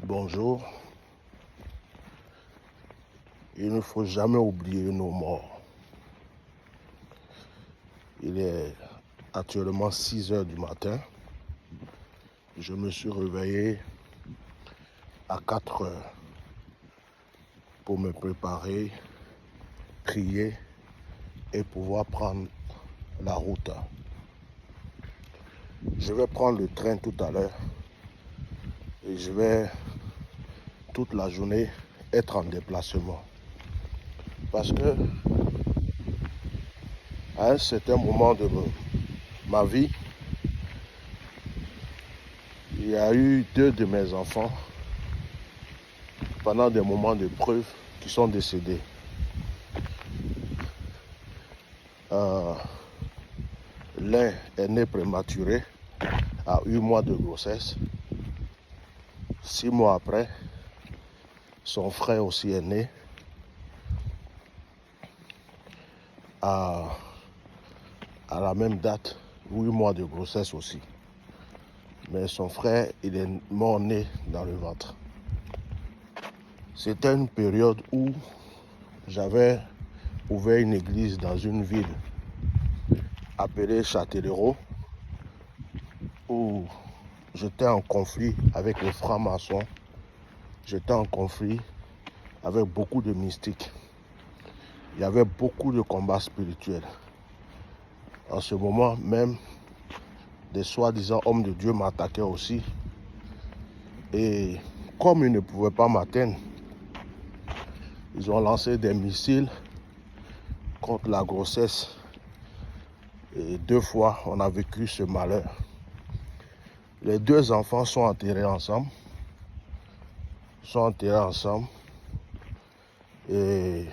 Bonjour. Il ne faut jamais oublier nos morts. Il est actuellement 6 heures du matin. Je me suis réveillé à 4 heures pour me préparer, prier et pouvoir prendre la route. Je vais prendre le train tout à l'heure et je vais toute la journée être en déplacement. Parce que à un certain moment de ma vie, il y a eu 2 de mes enfants pendant des moments de preuve qui sont décédés. L'un est né prématuré à 8 mois de grossesse. 6 mois après, son frère aussi est né à la même date, 8 mois de grossesse aussi. Mais son frère, il est mort-né dans le ventre. C'était une période où j'avais ouvert une église dans une ville appelée Châtellerault, où j'étais en conflit avec les francs-maçons, j'étais en conflit avec beaucoup de mystiques. Il y avait beaucoup de combats spirituels. En ce moment même, des soi-disant hommes de Dieu m'attaquaient aussi. Et comme ils ne pouvaient pas m'atteindre, ils ont lancé des missiles contre la grossesse. Et 2 fois, on a vécu ce malheur. Les 2 enfants sont enterrés ensemble. Et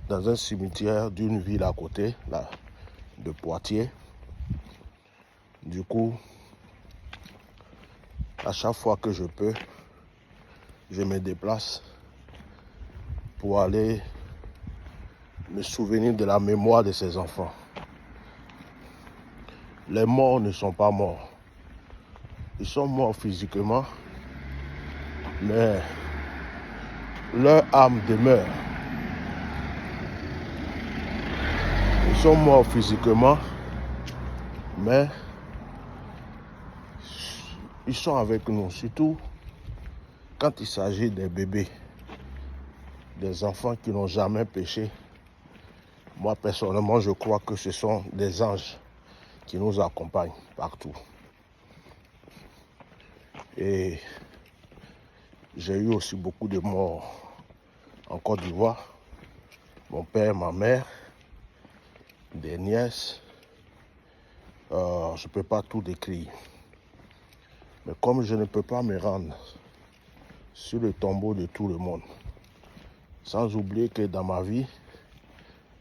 dans un cimetière d'une ville à côté, là, de Poitiers. Du coup, à chaque fois que je peux, je me déplace pour aller me souvenir de la mémoire de ces enfants. Les morts ne sont pas morts. Ils sont morts physiquement, mais leur âme demeure. Ils sont morts physiquement, mais ils sont avec nous, surtout quand il s'agit des bébés, des enfants qui n'ont jamais péché. Moi, personnellement, je crois que ce sont des anges qui nous accompagnent partout. Et j'ai eu aussi beaucoup de morts en Côte d'Ivoire. Mon père, ma mère, des nièces. Je ne peux pas tout décrire. Mais comme je ne peux pas me rendre sur le tombeau de tout le monde, sans oublier que dans ma vie,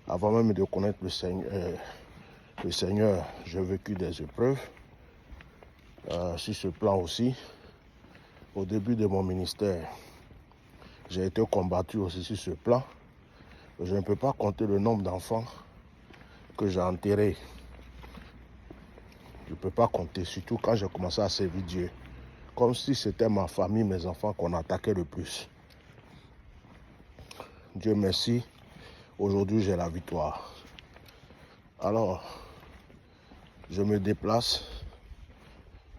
avant même de connaître le Seigneur, j'ai vécu des épreuves. Sur ce plan aussi, au début de mon ministère, j'ai été combattu aussi sur ce plan. Je ne peux pas compter le nombre d'enfants que j'ai enterrés. Je ne peux pas compter, surtout quand j'ai commencé à servir Dieu. Comme si c'était ma famille, mes enfants qu'on attaquait le plus. Dieu merci, aujourd'hui j'ai la victoire. Alors, je me déplace,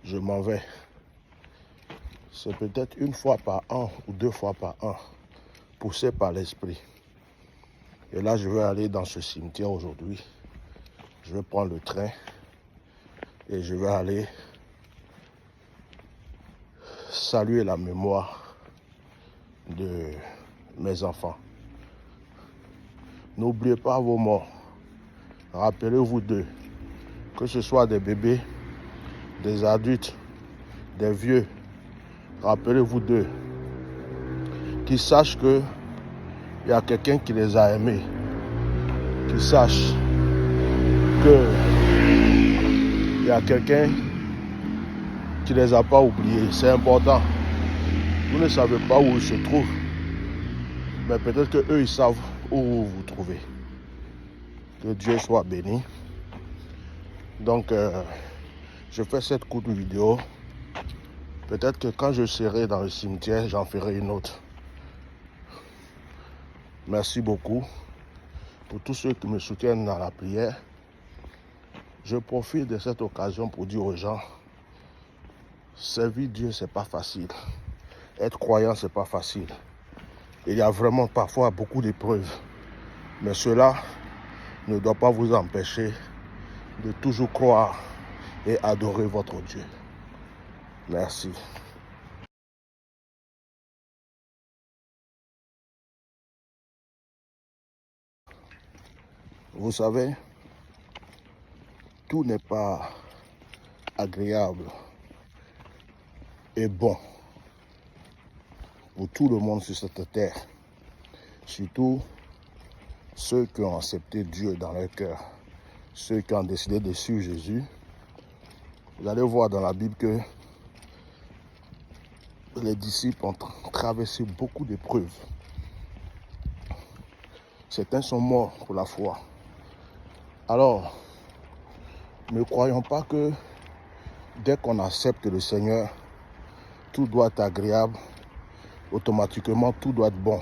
je m'en vais. C'est peut-être 1 fois par an ou 2 fois par an, poussé par l'esprit. Et là, je vais aller dans ce cimetière aujourd'hui. Je vais prendre le train et je vais aller saluer la mémoire de mes enfants. N'oubliez pas vos morts. Rappelez-vous d'eux, que ce soit des bébés, des adultes, des vieux. Rappelez-vous d'eux. Qu'ils sachent qu'il y a quelqu'un qui les a aimés. Qu'ils sachent qu'il y a quelqu'un qui ne les a pas oubliés. C'est important. Vous ne savez pas où ils se trouvent. Mais peut-être qu'eux, ils savent où vous vous trouvez. Que Dieu soit béni. Donc, je fais cette courte vidéo Peut-être que quand je serai dans le cimetière, j'en ferai une autre. Merci beaucoup pour tous ceux qui me soutiennent dans la prière. Je profite de cette occasion pour dire aux gens, servir Dieu, c'est pas facile. Être croyant, c'est pas facile. Il y a vraiment parfois beaucoup d'épreuves. Mais cela ne doit pas vous empêcher de toujours croire et adorer votre Dieu. Merci. Vous savez, tout n'est pas agréable et bon pour tout le monde sur cette terre. Surtout ceux qui ont accepté Dieu dans leur cœur, ceux qui ont décidé de suivre Jésus. Vous allez voir dans la Bible que les disciples ont traversé beaucoup d'épreuves. Certains sont morts pour la foi. Alors, ne croyons pas que dès qu'on accepte le Seigneur, tout doit être agréable, automatiquement tout doit être bon,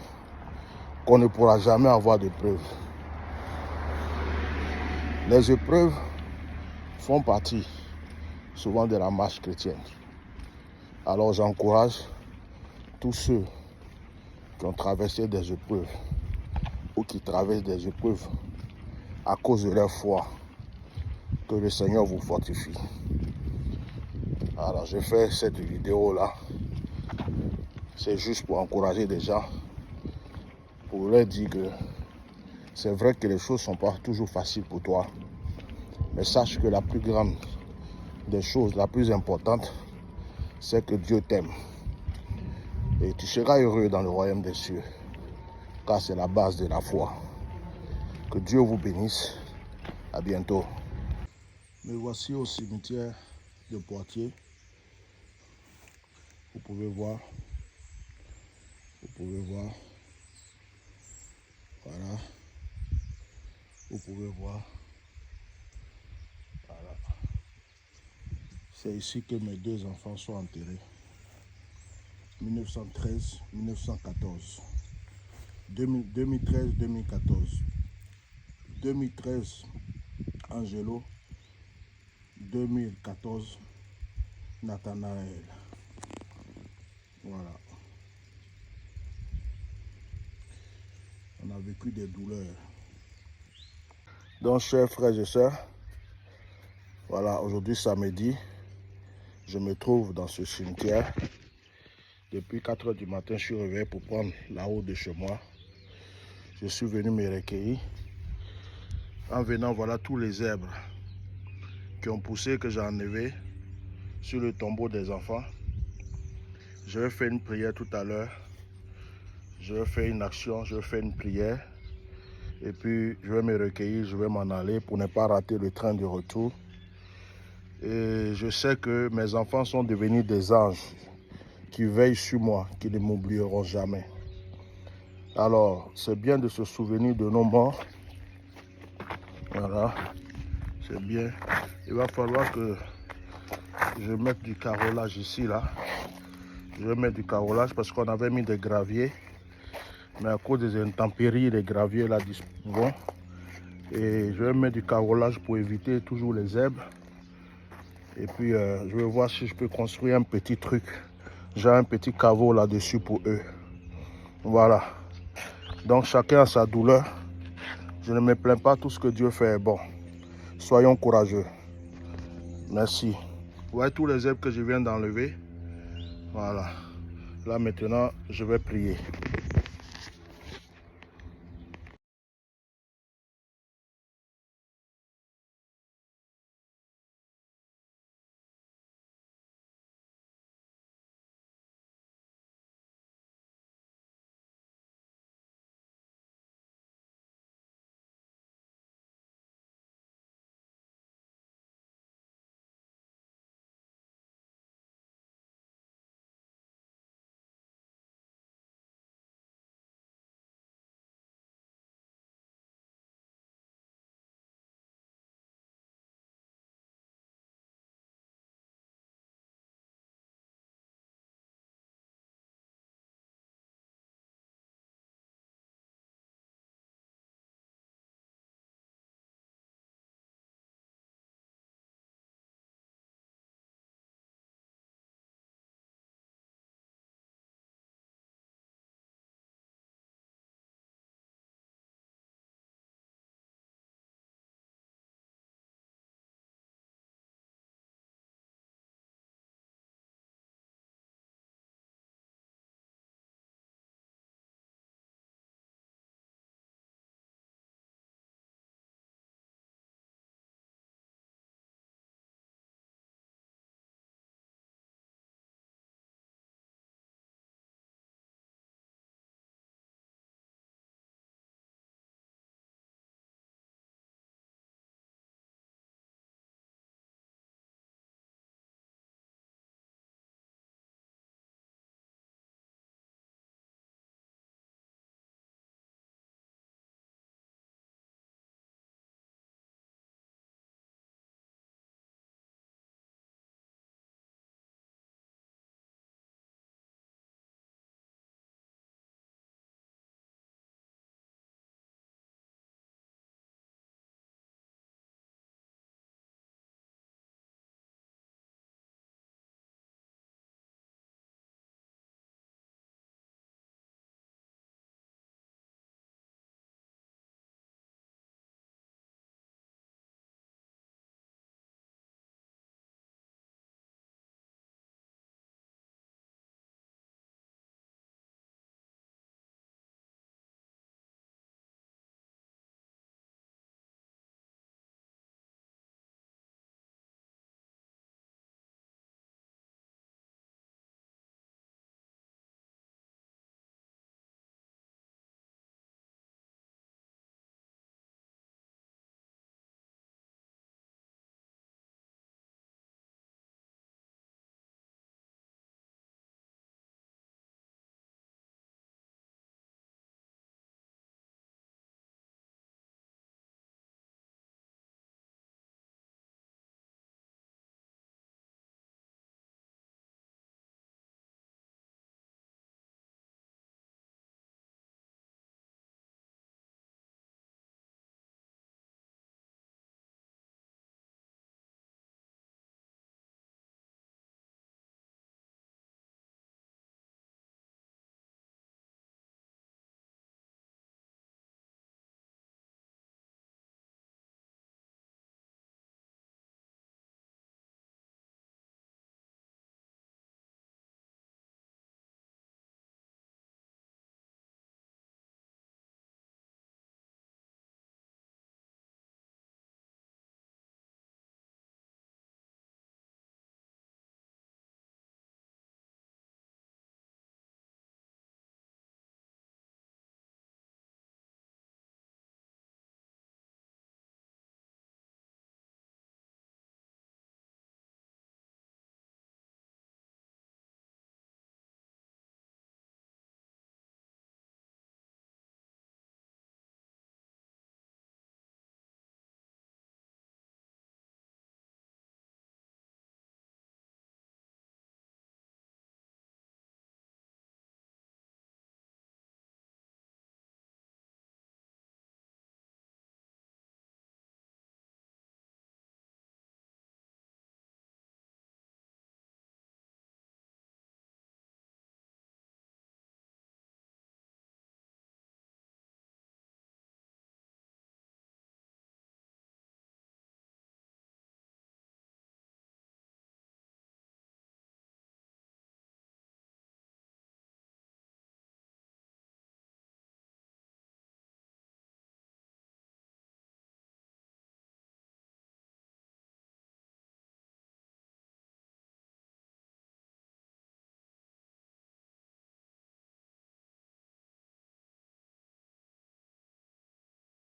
qu'on ne pourra jamais avoir d'épreuves. Les épreuves font partie souvent de la marche chrétienne. Alors j'encourage tous ceux qui ont traversé des épreuves ou qui traversent des épreuves à cause de leur foi, que le Seigneur vous fortifie. Alors, je fais cette vidéo-là. C'est juste pour encourager des gens, pour leur dire que c'est vrai que les choses ne sont pas toujours faciles pour toi. Mais sache que la plus grande des choses, la plus importante, c'est que Dieu t'aime. Et tu seras heureux dans le royaume des cieux, car c'est la base de la foi. Que Dieu vous bénisse. À bientôt. Me voici au cimetière de Poitiers. Vous pouvez voir. Voilà. Vous pouvez voir. Voilà. C'est ici que mes deux enfants sont enterrés. 1913-1914. 2013-2014. 2013, Angelo. 2014, Nathanaël. Voilà. On a vécu des douleurs. Donc, chers frères et sœurs, voilà, aujourd'hui samedi, je me trouve dans ce cimetière. Depuis 4 h du matin, je suis réveillé pour prendre la route de chez moi. Je suis venu me recueillir. En venant, voilà tous les herbes qui ont poussé, que j'ai enlevé sur le tombeau des enfants. Je vais faire une prière tout à l'heure. Je vais faire une action, je vais faire une prière. Et puis, je vais me recueillir, je vais m'en aller pour ne pas rater le train de retour. Et je sais que mes enfants sont devenus des anges qui veillent sur moi, qui ne m'oublieront jamais. Alors, c'est bien de se souvenir de nos morts. Voilà, c'est bien. Il va falloir que je mette du carrelage ici, là. Je vais mettre du carrelage parce qu'on avait mis des graviers. Mais à cause des intempéries, les graviers là vont. Et je vais mettre du carrelage pour éviter toujours les herbes. Et puis je vais voir si je peux construire un petit truc. J'ai un petit caveau là-dessus pour eux. Voilà. Donc chacun a sa douleur. Je ne me plains pas, tout ce que Dieu fait est bon. Soyons courageux. Merci. Vous voyez tous les herbes que je viens d'enlever. Voilà. Là maintenant, je vais prier.